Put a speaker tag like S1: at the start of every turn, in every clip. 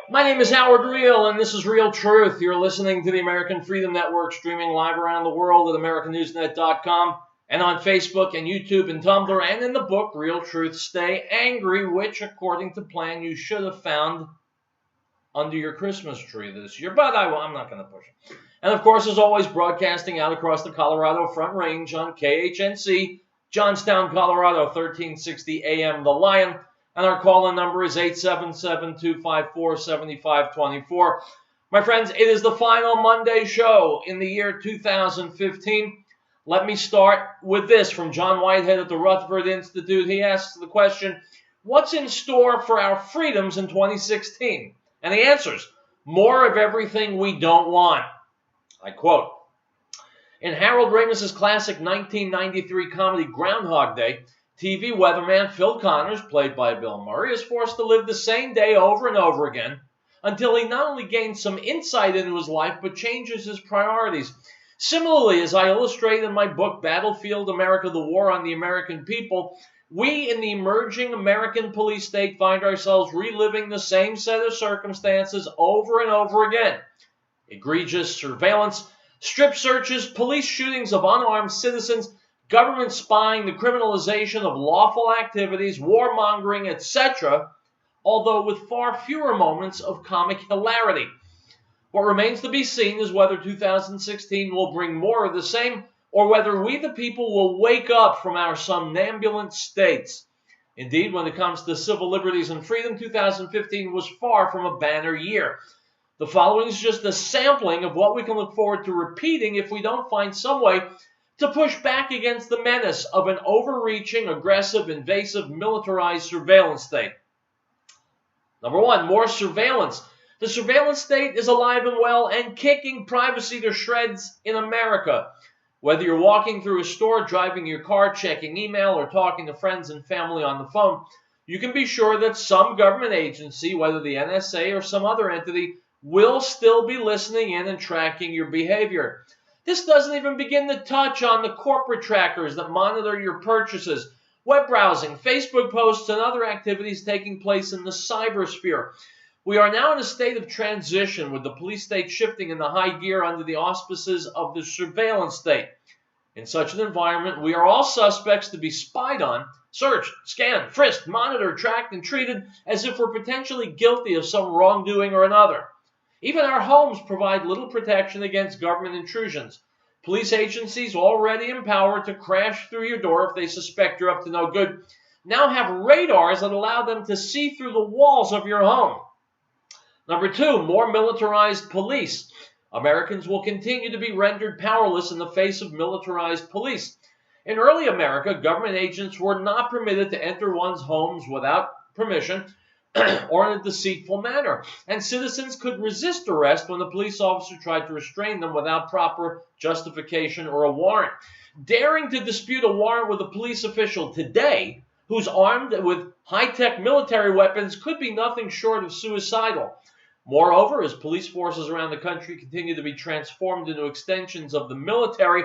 S1: My name is Howard Riell, and this is Riell Truth. You're listening to the American Freedom Network, streaming live around the world at AmericanNewsNet.com and on Facebook and YouTube and Tumblr, and in the book, Riell Truth Stay Angry, which, according to plan, you should have found under your Christmas tree this year, but I'm not going to push it. And, of course, as always, broadcasting out across the Colorado Front Range on KHNC, Johnstown, Colorado, 1360 AM, The Lion. And our call-in number is 877-254-7524. My friends, it is the final Monday show in the year 2015. Let me start with this from John Whitehead at the Rutherford Institute. He asks the question, what's in store for our freedoms in 2016? And he answers, more of everything we don't want. I quote, in Harold Ramis' classic 1993 comedy Groundhog Day, TV weatherman Phil Connors, played by Bill Murray, is forced to live the same day over and over again until he not only gains some insight into his life, but changes his priorities. Similarly, as I illustrate in my book, Battlefield America, the War on the American People, we in the emerging American police state find ourselves reliving the same set of circumstances over and over again. Egregious surveillance, strip searches, police shootings of unarmed citizens, government spying, the criminalization of lawful activities, warmongering, etc., although with far fewer moments of comic hilarity. What remains to be seen is whether 2016 will bring more of the same, or whether we the people will wake up from our somnambulant states. Indeed, when it comes to civil liberties and freedom, 2015 was far from a banner year. The following is just a sampling of what we can look forward to repeating if we don't find some way to push back against the menace of an overreaching, aggressive, invasive, militarized surveillance state. Number one, more surveillance. The surveillance state is alive and well and kicking privacy to shreds in America. Whether you're walking through a store, driving your car, checking email, or talking to friends and family on the phone, you can be sure that some government agency, whether the NSA or some other entity, will still be listening in and tracking your behavior. This doesn't even begin to touch on the corporate trackers that monitor your purchases, web browsing, Facebook posts, and other activities taking place in the cybersphere. We are now in a state of transition, with the police state shifting into high gear under the auspices of the surveillance state. In such an environment, we are all suspects to be spied on, searched, scanned, frisked, monitored, tracked, and treated as if we're potentially guilty of some wrongdoing or another. Even our homes provide little protection against government intrusions. Police agencies, already empowered to crash through your door if they suspect you're up to no good, now have radars that allow them to see through the walls of your home. Number two, more militarized police. Americans will continue to be rendered powerless in the face of militarized police. In early America, government agents were not permitted to enter one's homes without permission or in a deceitful manner, and citizens could resist arrest when the police officer tried to restrain them without proper justification or a warrant. Daring to dispute a warrant with a police official today, who's armed with high-tech military weapons, could be nothing short of suicidal. Moreover, as police forces around the country continue to be transformed into extensions of the military,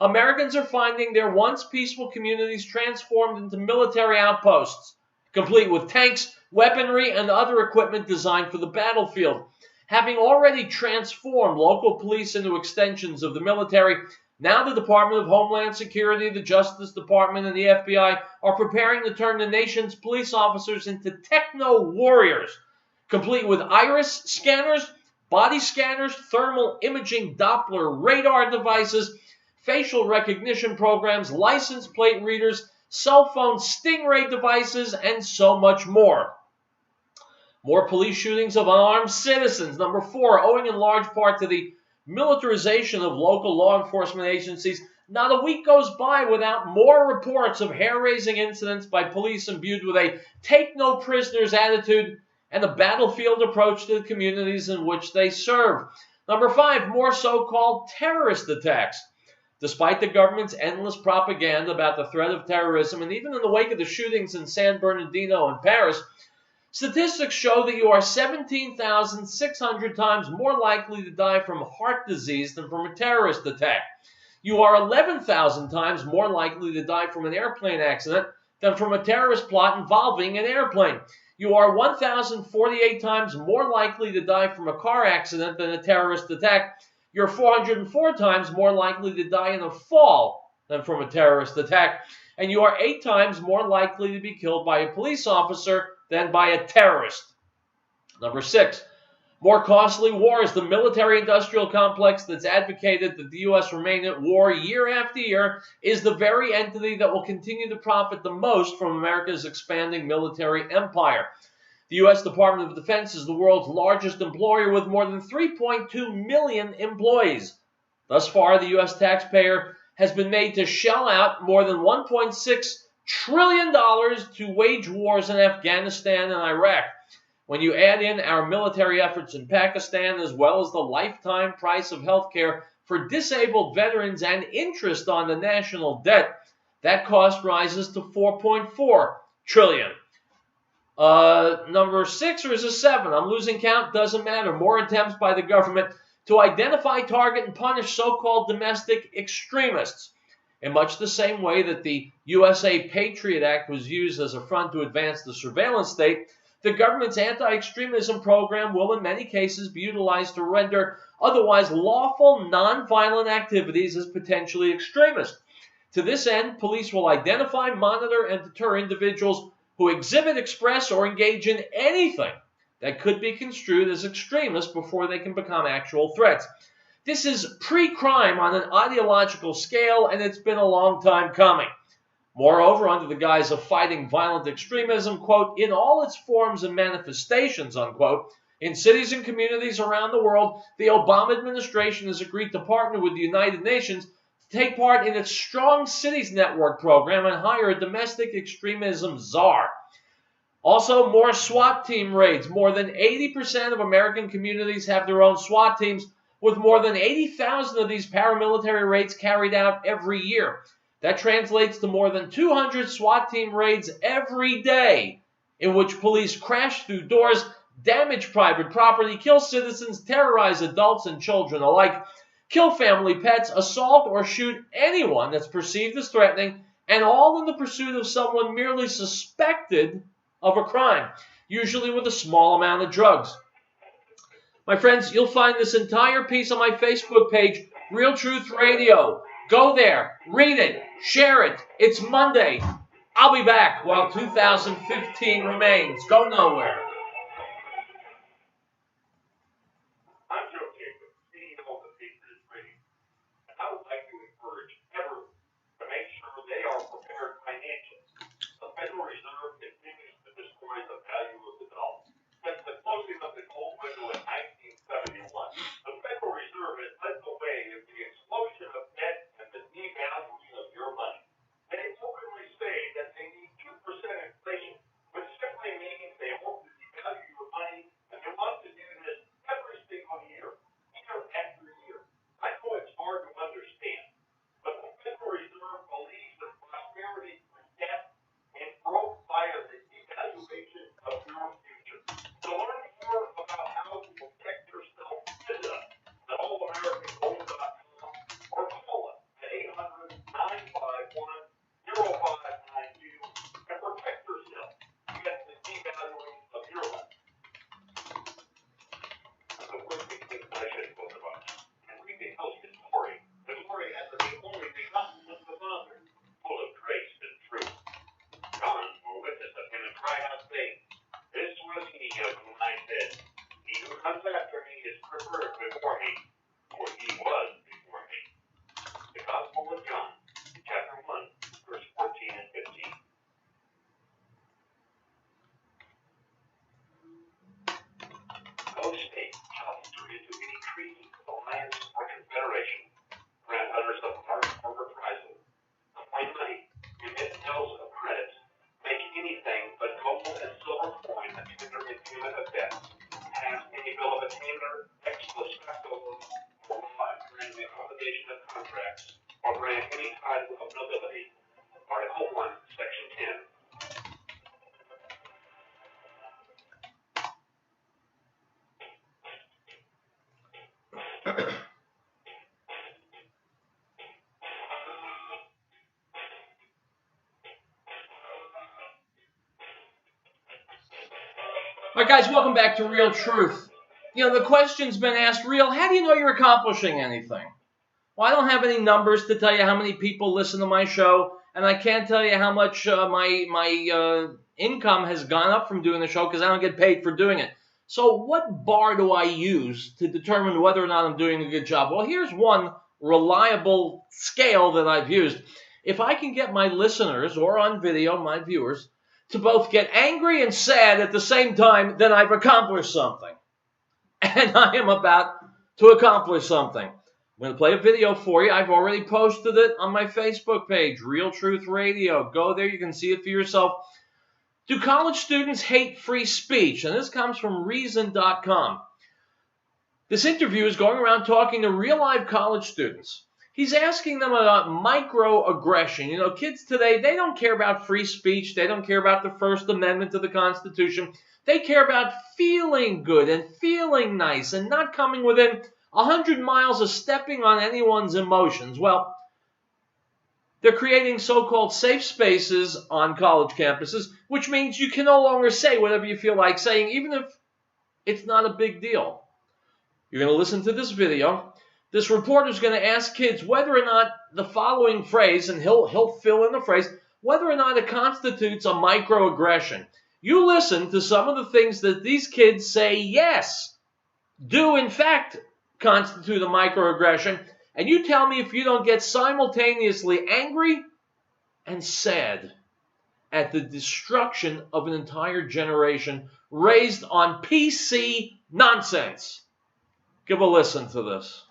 S1: Americans are finding their once peaceful communities transformed into military outposts, complete with tanks, weaponry, and other equipment designed for the battlefield. Having already transformed local police into extensions of the military, now the Department of Homeland Security, the Justice Department, and the FBI are preparing to turn the nation's police officers into techno-warriors, complete with iris scanners, body scanners, thermal imaging Doppler radar devices, facial recognition programs, license plate readers, cell phone stingray devices, and so much more. More police shootings of unarmed citizens. Number four, owing in large part to the militarization of local law enforcement agencies, not a week goes by without more reports of hair-raising incidents by police imbued with a take-no-prisoners attitude and a battlefield approach to the communities in which they serve. Number five, more so-called terrorist attacks. Despite the government's endless propaganda about the threat of terrorism, and even in the wake of the shootings in San Bernardino and Paris, statistics show that you are 17,600 times more likely to die from heart disease than from a terrorist attack. You are 11,000 times more likely to die from an airplane accident than from a terrorist plot involving an airplane. You are 1,048 times more likely to die from a car accident than a terrorist attack. You're 404 times more likely to die in a fall than from a terrorist attack. And you are 8 times more likely to be killed by a police officer than by a terrorist. Number 6, more costly wars. The military-industrial complex that's advocated that the U.S. remain at war year after year is the very entity that will continue to profit the most from America's expanding military empire. The U.S. Department of Defense is the world's largest employer with more than 3.2 million employees. Thus far, the U.S. taxpayer has been made to shell out more than $1.6 trillion to wage wars in Afghanistan and Iraq. When you add in our military efforts in Pakistan, as well as the lifetime price of health care for disabled veterans and interest on the national debt, that cost rises to $4.4 trillion. Number 6, or is it 7? I'm losing count, doesn't matter. More attempts by the government to identify, target, and punish so-called domestic extremists. In much the same way that the USA Patriot Act was used as a front to advance the surveillance state, the government's anti-extremism program will in many cases be utilized to render otherwise lawful, non-violent activities as potentially extremist. To this end, police will identify, monitor, and deter individuals who exhibit, express, or engage in anything that could be construed as extremist before they can become actual threats. This is pre-crime on an ideological scale, and it's been a long time coming. Moreover, under the guise of fighting violent extremism, quote, in all its forms and manifestations, unquote, in cities and communities around the world, the Obama administration has agreed to partner with the United Nations to take part in its Strong Cities Network program and hire a domestic extremism czar. Also, more SWAT team raids. More than 80% of American communities have their own SWAT teams, with more than 80,000 of these paramilitary raids carried out every year. That translates to more than 200 SWAT team raids every day, in which police crash through doors, damage private property, kill citizens, terrorize adults and children alike, kill family pets, assault or shoot anyone that's perceived as threatening, and all in the pursuit of someone merely suspected of a crime, usually with a small amount of drugs. My friends, you'll find this entire piece on my Facebook page, Riell Truth Radio. Go there, read it, share it. It's Monday. I'll be back while 2015 remains. Go nowhere.
S2: I'm Joe Jacobs, CEO of the Patriot Radio. And I would like to encourage everyone to make sure they are prepared financially. The Federal Reserve continues to destroy the value of the dollar. Since the closing of the gold window in 1971, the Federal Reserve has led the way in the explosion of debt and the devaluing of your money. They openly say that they need 2% inflation, which simply means they hope to devalue your money, and they want to do this every single year after year. I know it's hard to understand, but the Federal Reserve believes that prosperity through debt and growth via the devaluation of your future. To learn more about how to protect yourself, visit us at allamericangold.com or call us at 800-951-0592 and protect yourself against the devaluing of your life. The word became flesh and both of us, and we beheld his glory, the glory as of the only begotten of the Father, full of grace and truth. John bore witness of him and cried out, saying, this was he of whom I said, he who comes after me is preferred before me, for he was before me. The Gospel of John, chapter 1, verse 14 and 15. No state shall enter into any treaty, alliance, or confederation, grant letters of marque or reprisal, appoint money, remit bills of credit, make anything but gold and silver coin a tender in payment of debts, pass any bill of attainder, ex post facto law, or law agreeing the obligation of contracts, or grant any title of nobility. Article 1, Section 10.
S1: All right, guys, welcome back to Riell Truth. You know, the question's been asked, Riell, how do you know you're accomplishing anything? Well, I don't have any numbers to tell you how many people listen to my show, and I can't tell you how much my income has gone up from doing the show because I don't get paid for doing it. So what bar do I use to determine whether or not I'm doing a good job? Well, here's one reliable scale that I've used. If I can get my listeners, or on video, my viewers, to both get angry and sad at the same time, then I've accomplished something. And I am about to accomplish something. I'm going to play a video for you. I've already posted it on my Facebook page, Riell Truth Radio. Go there. You can see it for yourself. Do college students hate free speech? And this comes from reason.com. This interview is going around talking to real-life college students. He's asking them about microaggression. You know, kids today, they don't care about free speech. They don't care about the First Amendment to the Constitution. They care about feeling good and feeling nice and not coming within 100 miles of stepping on anyone's emotions. Well, they're creating so-called safe spaces on college campuses, which means you can no longer say whatever you feel like saying, even if it's not a big deal. You're going to listen to this video. This reporter is going to ask kids whether or not the following phrase, and he'll fill in the phrase, whether or not it constitutes a microaggression. You listen to some of the things that these kids say, yes, do in fact constitute a microaggression, and you tell me if you don't get simultaneously angry and sad at the destruction of an entire generation raised on PC nonsense. Give a listen to this.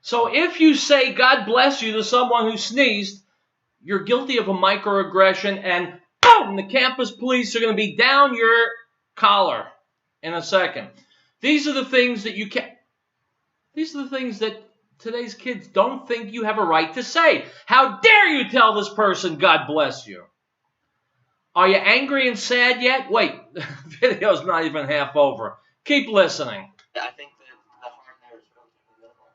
S1: So if you say God bless you to someone who sneezed, you're guilty of a microaggression, and boom, the campus police are going to be down your collar in a second. These are the things that these are the things that today's kids don't think you have a right to say. How dare you tell this person God bless you? Are you angry and sad yet? Wait, the video's not even half over. Keep listening.
S3: I think that the harm there is relatively minimal.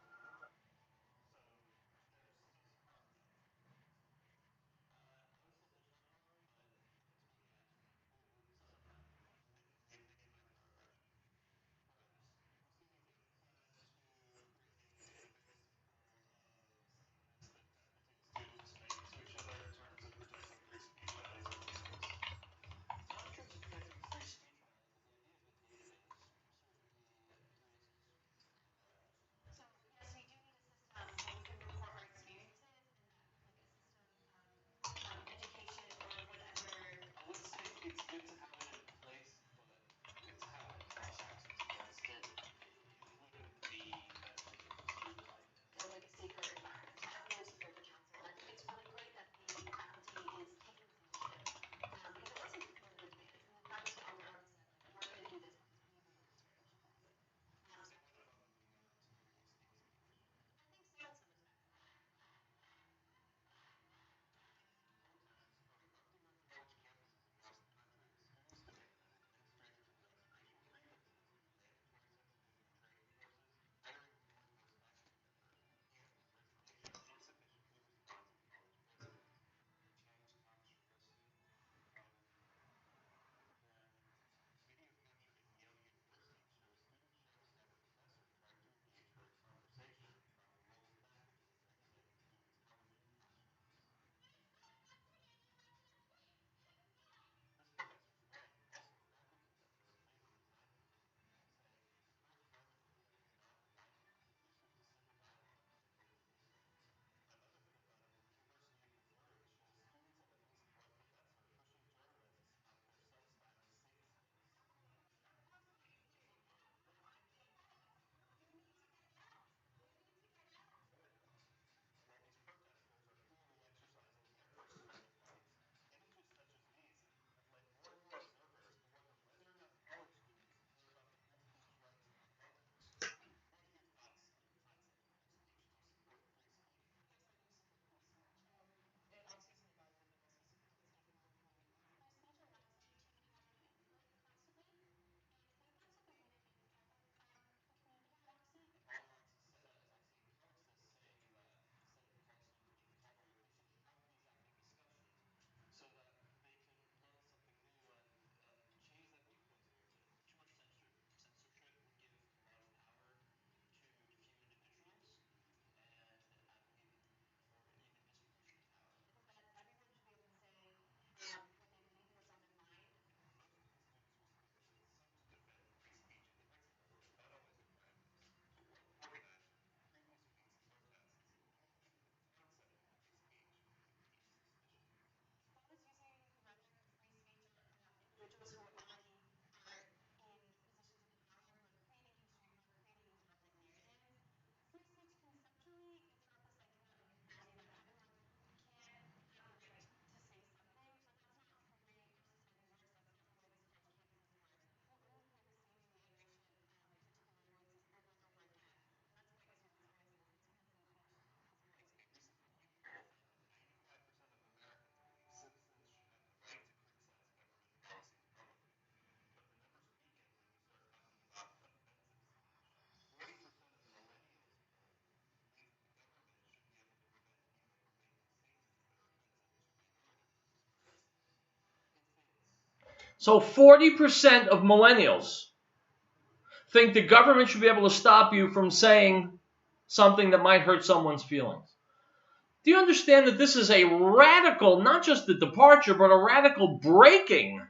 S1: So 40% of millennials think the government should be able to stop you from saying something that might hurt someone's feelings. Do you understand that this is a radical, not just a departure, but a radical breaking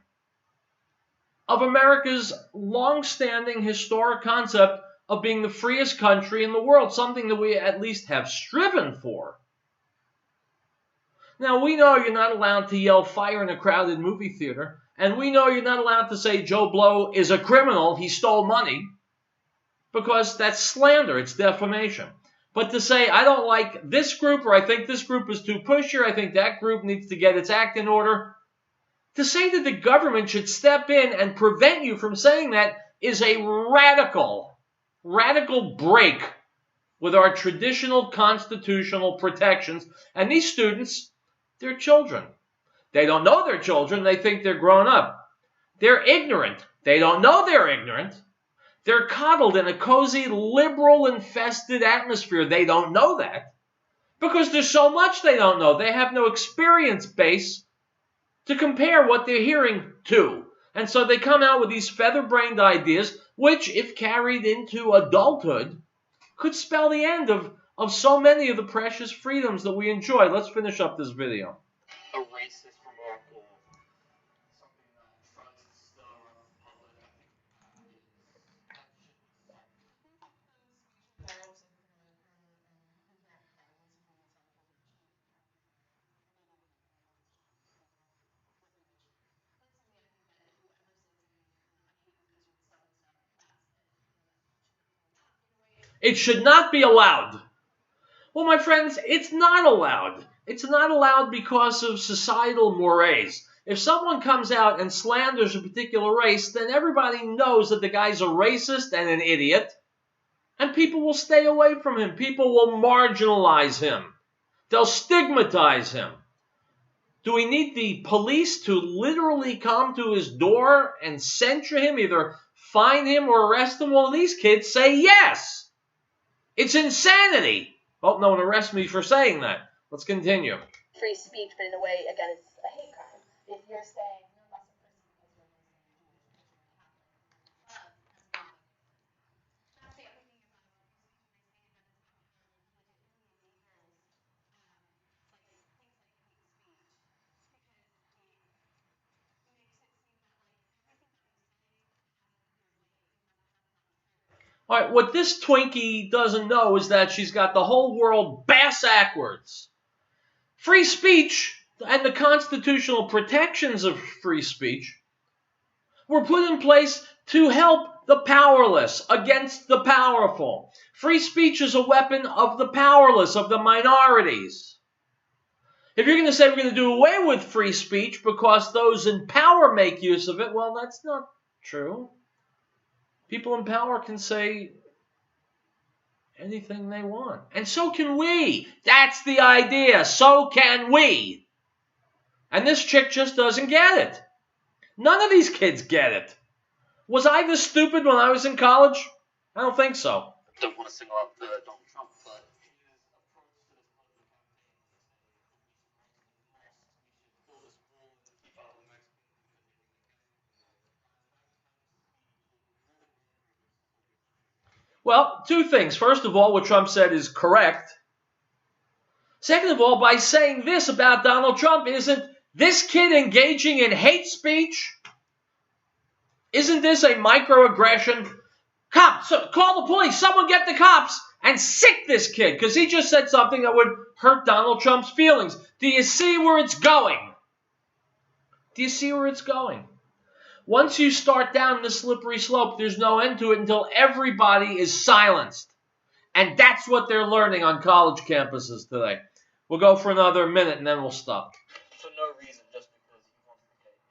S1: of America's long-standing historic concept of being the freest country in the world, something that we at least have striven for? Now, we know you're not allowed to yell fire in a crowded movie theater, and we know you're not allowed to say Joe Blow is a criminal, he stole money, because that's slander, it's defamation. But to say, I don't like this group, or I think this group is too pushy, or I think that group needs to get its act in order, to say that the government should step in and prevent you from saying that is a radical break with our traditional constitutional protections. And these students, they're children. They don't know they're children. They think they're grown up. They're ignorant. They don't know they're ignorant. They're coddled in a cozy, liberal-infested atmosphere. They don't know that because there's so much they don't know. They have no experience base to compare what they're hearing to. And so they come out with these feather-brained ideas, which, if carried into adulthood, could spell the end of so many of the precious freedoms that we enjoy. Let's finish up this video.
S3: A racist remark or something that tries to stir up the public, I think, that should be said.
S1: It should not be allowed. Well, my friends, it's not allowed. It's not allowed because of societal mores. If someone comes out and slanders a particular race, then everybody knows that the guy's a racist and an idiot, and people will stay away from him. People will marginalize him. They'll stigmatize him. Do we need the police to literally come to his door and censure him, either fine him or arrest him? Well, these kids say yes. It's insanity. Hope no one arrests me for saying that. Let's continue.
S4: Free speech, but in a way, again, it's a hate crime. If you're saying you're less a person because you're
S1: All right, what this Twinkie doesn't know is that she's got the whole world bass-ackwards. Free speech and the constitutional protections of free speech were put in place to help the powerless against the powerful. Free speech is a weapon of the powerless, of the minorities. If you're going to say we're going to do away with free speech because those in power make use of it, well, that's not true. People in power can say anything they want. And so can we. That's the idea. So can we. And this chick just doesn't get it. None of these kids get it. Was I this stupid when I was in college? I don't think so.
S3: I don't want to single out Donald Trump, but his approach to this political campaign was to say, we should build this wall and keep out the Mexicans.
S1: Well, two things. First of all, what Trump said is correct. Second of all, by saying this about Donald Trump, isn't this kid engaging in hate speech? Isn't this a microaggression? Cops, call the police. Someone get the cops and sick this kid because he just said something that would hurt Donald Trump's feelings. Do you see where it's going? Do you see where it's going? Once you start down this slippery slope, there's no end to it until everybody is silenced. And that's what they're learning on college campuses today. We'll go for another minute and then we'll stop.
S3: For no reason, just because he wants to get his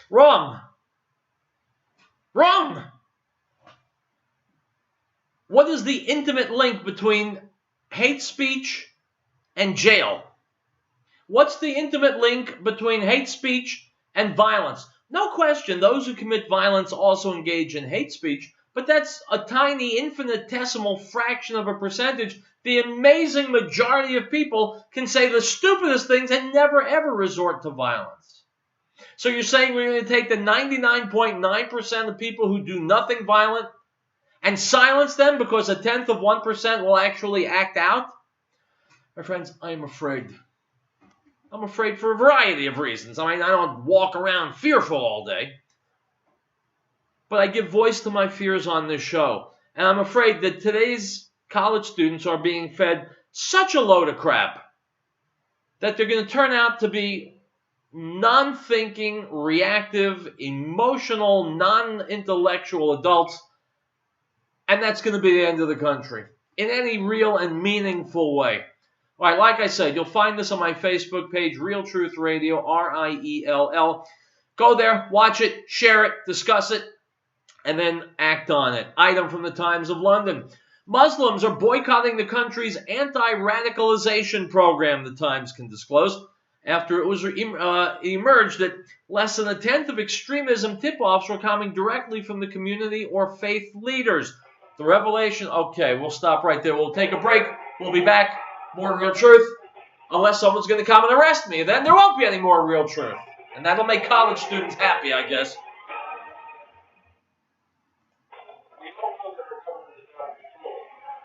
S1: Wrong. Wrong. What is the intimate link between hate speech and jail? What's the intimate link between hate speech and violence? No question, those who commit violence also engage in hate speech, but that's a tiny, infinitesimal fraction of a percentage. The amazing majority of people can say the stupidest things and never ever resort to violence. So you're saying we're going to take the 99.9% of people who do nothing violent and silence them because a tenth of 1% will actually act out? My friends, I am afraid. I'm afraid for a variety of reasons. I mean, I don't walk around fearful all day, but I give voice to my fears on this show. And I'm afraid that today's college students are being fed such a load of crap that they're going to turn out to be non-thinking, reactive, emotional, non-intellectual adults, and that's going to be the end of the country in any real and meaningful way. All right, like I said, you'll find this on my Facebook page, Riell Truth Radio, Riell. Go there, watch it, share it, discuss it, and then act on it. Item from the Times of London. Muslims are boycotting the country's anti-radicalization program, the Times can disclose, after it was emerged that less than a tenth of extremism tip-offs were coming directly from the community or faith leaders. The revelation, okay, we'll stop right there. We'll take a break. We'll be back. More Real Truth, unless someone's going to come and arrest me. Then there won't be any more Real Truth. And that'll make college students happy, I guess.
S2: We don't know that our government is out of control.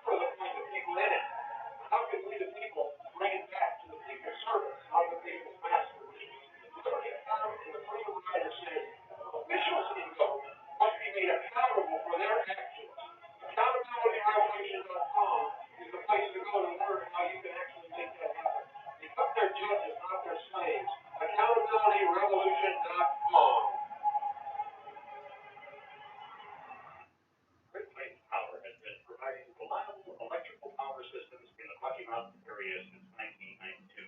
S2: For the point the people in it. How can we, the people, bring it back to the people's service, not the people's master? Liberty and the freedom rider says officials in government must be made accountable for their actions. Accountabilityrevolution.com is the place to go to learn how you can actually make that happen. Become their judges, not their slaves. Accountabilityrevolution.com. Great Plains Power has been providing reliable electrical power systems in the Rocky Mountain area since 1992.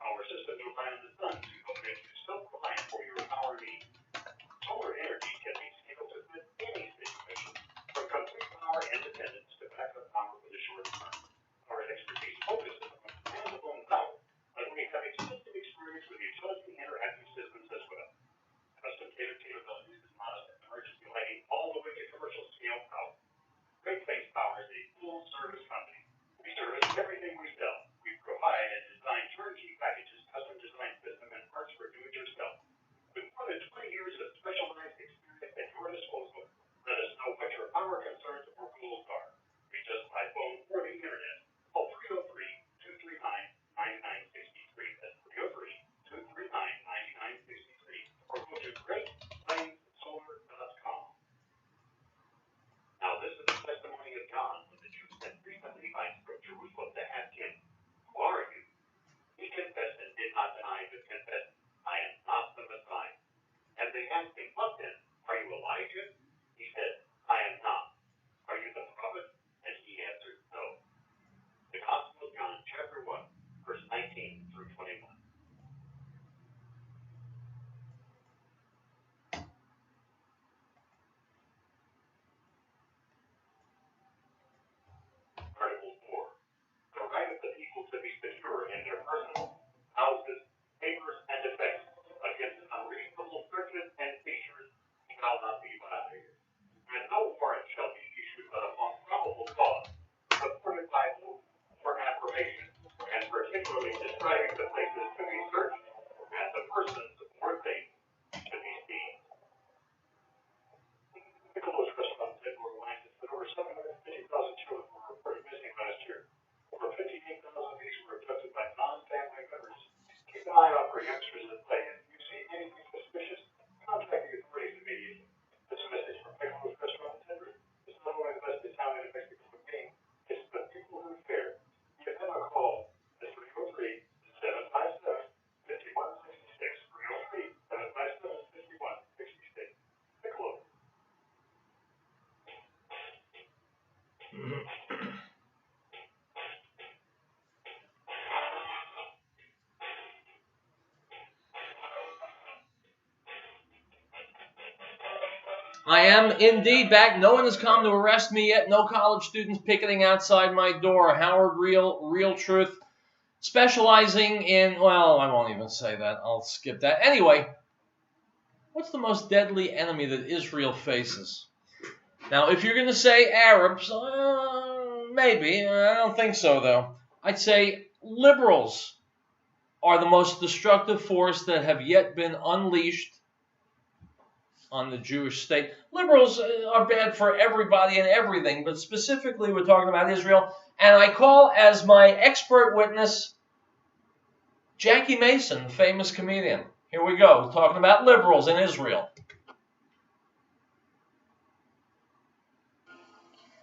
S2: Power systems rely on the sun to help make you self-reliant for your power needs. Solar energy can be scaled to fit any situation, from complete power independence to backup power for the short term. Our expertise focuses on standalone power, but we have extensive experience with utility interactive systems as well. Custom catered capabilities is modest emergency lighting all the way to commercial scale power. Great Plains Power is a full service company. We service everything we sell. We provide and design turnkey packages, custom design system, and parts for do-it-yourself. With more than 20 years of specialized experience at your disposal, let us know what your power concerns or goals are. Reach us by phone or the internet. Call 303-239-9963. That's 303-239-9963. Or go to greatplainsolar.com. Now this is the testimony of John when the Jews sent 375 from Jerusalem to ask him, "Who are you?" He confessed and did not deny, but confessed, "I am not the Messiah." And they asked him, "What then? Are you Elijah?" He said, "I am not." "Are you the prophet?" And he answered, "No." The Gospel of John, chapter 1, verse 19 through 21. Article 4. The right of the people to be secure in their personal, houses, papers, and effects against unreasonable searches and seizures shall not be violated. And no warrant shall be issued but upon probable cause, supported by oath or affirmation, and particularly describing the places to be searched and the persons or things to be seized. Nicholas restaurant in Orlando said over 750,000 children were reported missing last year. Over 58,000 of these were abducted by non-family members. Keep an eye out for youngsters at play, and if you see anything suspicious, contact the authorities immediately. This message from Nicholas restaurant attendant is not only the best Italian in Mexico game, it's the people who care. Give them a call at 303-757-5166. 303-757-5166. Nicholas.
S1: I am indeed back. No one has come to arrest me yet. No college students picketing outside my door. Howard Riell Truth, specializing in, well, I won't even say that. I'll skip that. Anyway, what's the most deadly enemy that Israel faces? Now, if you're going to say Arabs, maybe. I don't think so, though. I'd say liberals are the most destructive force that have yet been unleashed on the Jewish state. Liberals are bad for everybody and everything, but specifically we're talking about Israel. And I call as my expert witness Jackie Mason, the famous comedian. Here we go, talking about liberals in Israel.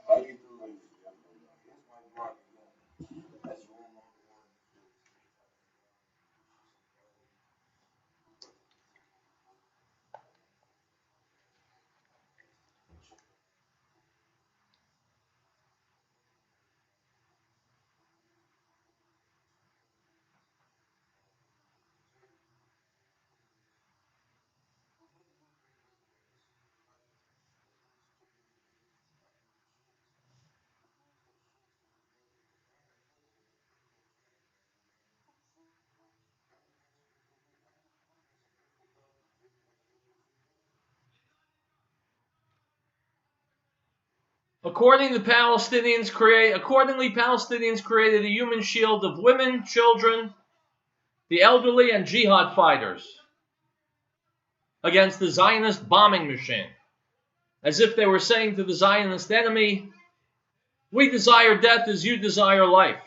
S5: How you doing? Here's my brother again. As you all know, the war in Israel is
S1: Accordingly, Palestinians created a human shield of women, children, the elderly, and jihad fighters against the Zionist bombing machine, as if they were saying to the Zionist enemy, we desire death as you desire life.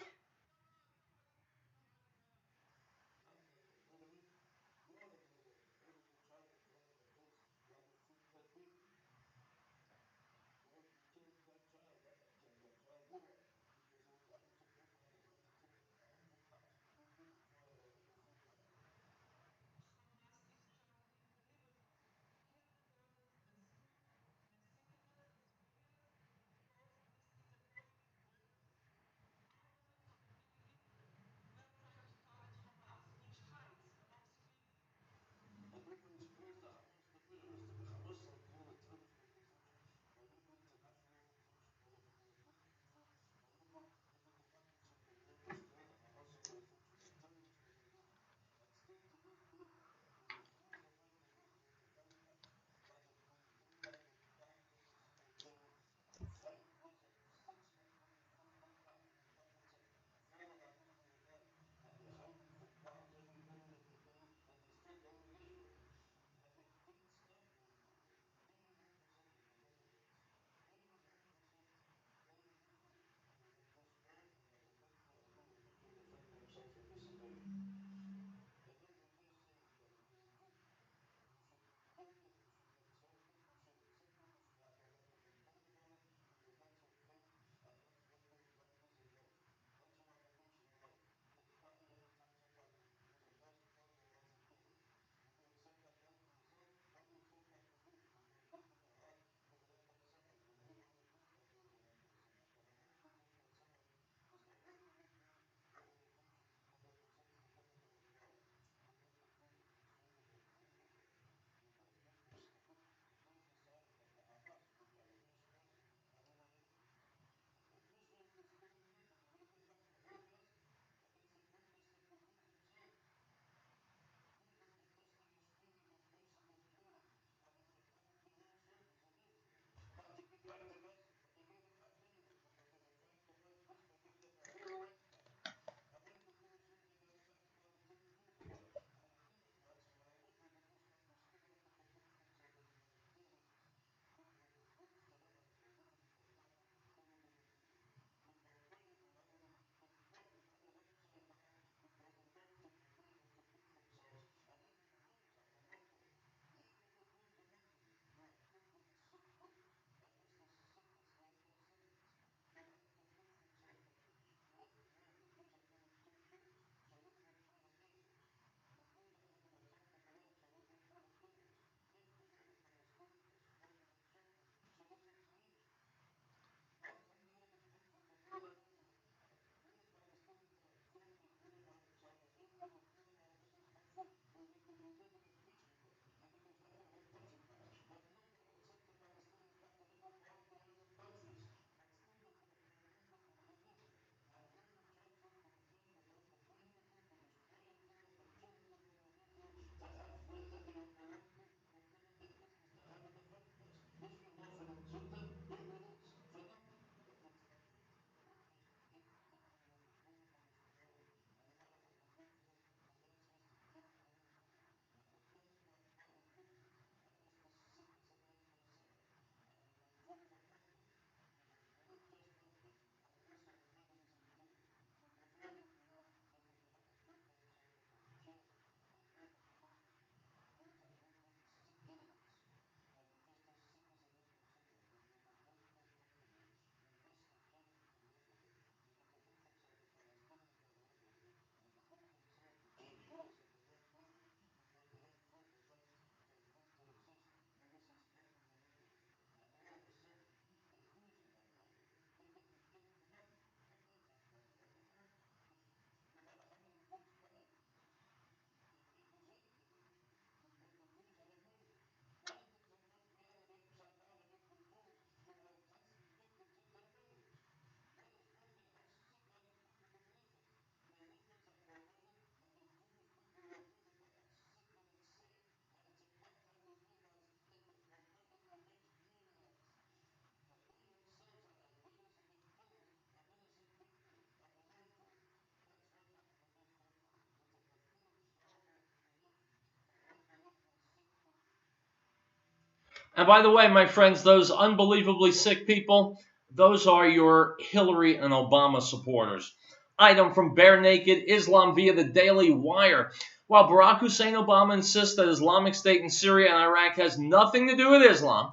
S1: And by the way, my friends, those unbelievably sick people, those are your Hillary and Obama supporters. Item from Bare Naked Islam via the Daily Wire. While Barack Hussein Obama insists that Islamic State in Syria and Iraq has nothing to do with Islam,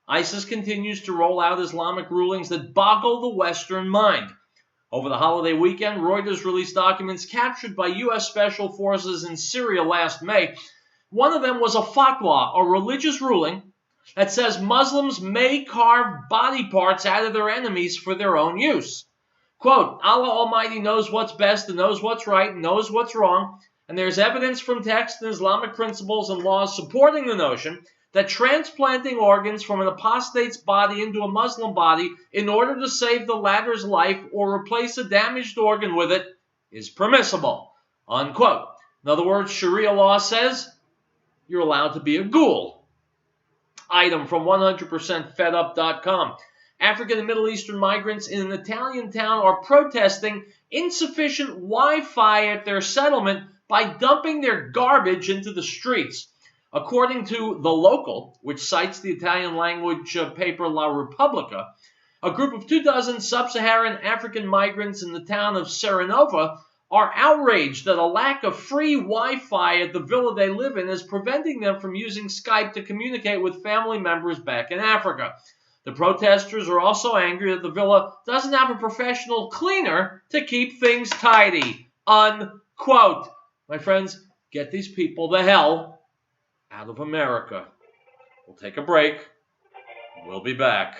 S1: ISIS continues to roll out Islamic rulings that boggle the Western mind. Over the holiday weekend, Reuters released documents captured by U.S. Special Forces in Syria last May. One of them was a fatwa, a religious ruling, that says Muslims may carve body parts out of their enemies for their own use. Quote, Allah Almighty knows what's best and knows what's right and knows what's wrong, and there's evidence from text and Islamic principles and laws supporting the notion that transplanting organs from an apostate's body into a Muslim body in order to save the latter's life or replace a damaged organ with it is permissible, unquote. In other words, Sharia law says you're allowed to be a ghoul. Item from 100%fedup.com. African and Middle Eastern migrants in an Italian town are protesting insufficient Wi-Fi at their settlement by dumping their garbage into the streets. According to The Local, which cites the Italian language paper La Repubblica, a group of 24 sub-Saharan African migrants in the town of Serenova are outraged that a lack of free Wi-Fi at the villa they live in is preventing them from using Skype to communicate with family members back in Africa. The protesters are also angry that the villa doesn't have a professional cleaner to keep things tidy, unquote. My friends, get these people the hell out of America. We'll take a break. We'll be back.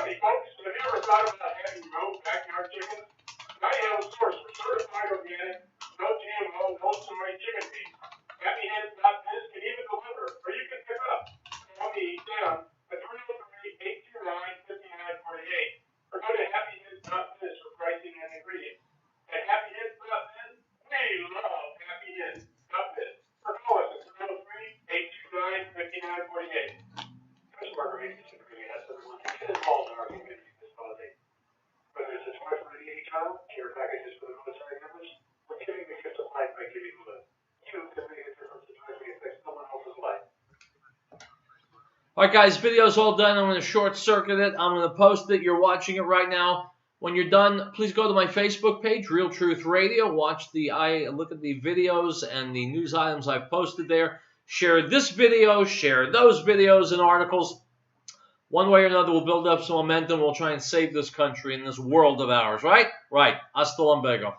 S2: Hey folks, have you ever thought about having your own backyard chickens? Now you have a source for certified organic, no GMO, no soy chicken feed. HappyHeads.biz can even deliver, or you can pick up. Call me down at 303-829-5948, or go to HappyHeads.biz for pricing and ingredients. At HappyHeads.biz, we love HappyHeads.biz. Or call us at 303-829-5948. Customer relationship agreement has everyone get involved in our community this holiday. Whether it's a toy for the needy child, care packages for the military members, or giving the gift of life by giving blood, you can make a difference in directly affect someone else's life.
S1: All right, guys, video's all done. I'm going to short circuit it. I'm going to post it. You're watching it right now. When you're done, please go to my Facebook page, Riell Truth Radio. Look at the videos and the news items I've posted there. Share this video, share those videos and articles. One way or another, we'll build up some momentum. We'll try and save this country and this world of ours, right? Right. Hasta luego.